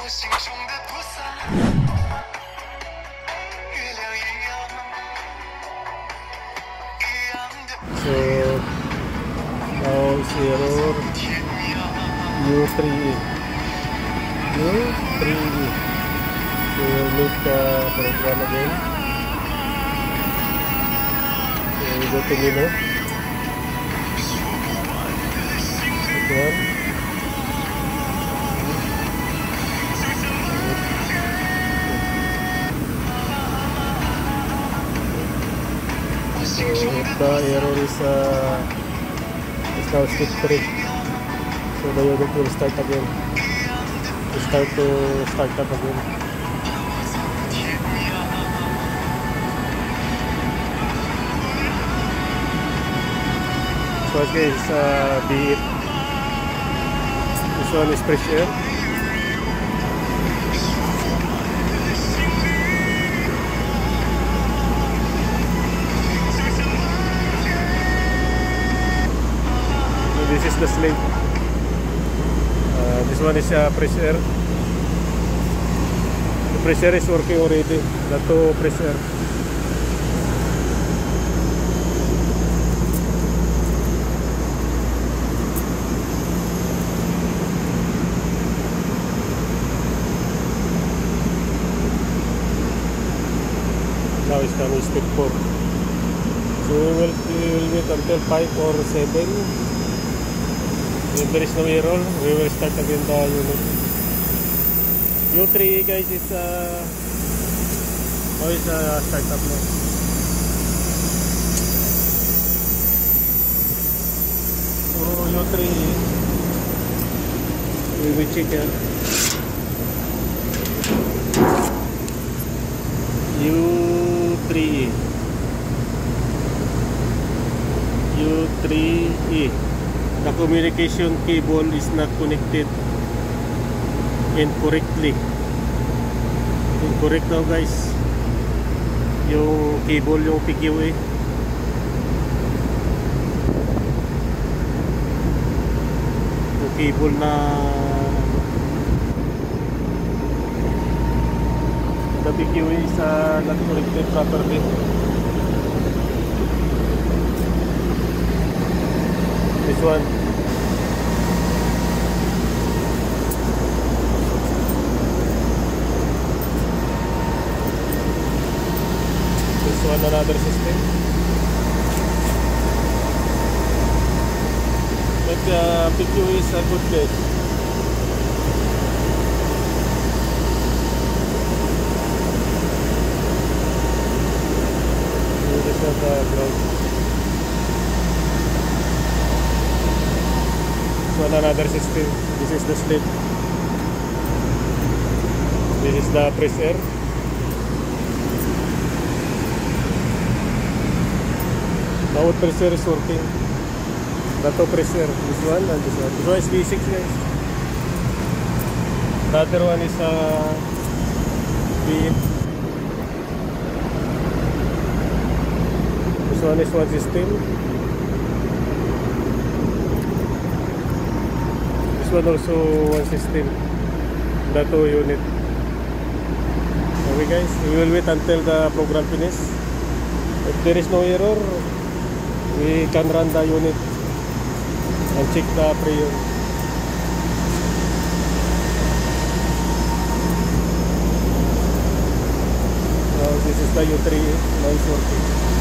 So now is error U3E. U3E. So we'll make the program again. So we go to menu. This one. So if the error is now state 3, so the unit will start again. Start up again. So guys, B8. This one is fresh air. This is the slave. This one is pressure. The pressure is working already. Not to pressure. Now it's coming step 4. So we will wait until 5 or 7. If there is no error, we will start again the unit. U3 guys is always start up now. So U3, we will check here. U3E. U3E. The communication cable is not connected incorrectly. Incorrect daw guys. Yung cable, yung PQA. Yung cable na the PQA is not connected properly. This one. This one another system. But PQA is a good place. This is the ground. One another system. This is the slip. This is the press air. Now pressure is working. Dato pressure. This one and this one. This one is V6 guys. The other one is V8. This one is one system. This one also one system. Dato unit. Okay guys, we will wait until the program finish. If there is no error, we can run the unit and check the pre-unit. Now this is the U3. Now it's working.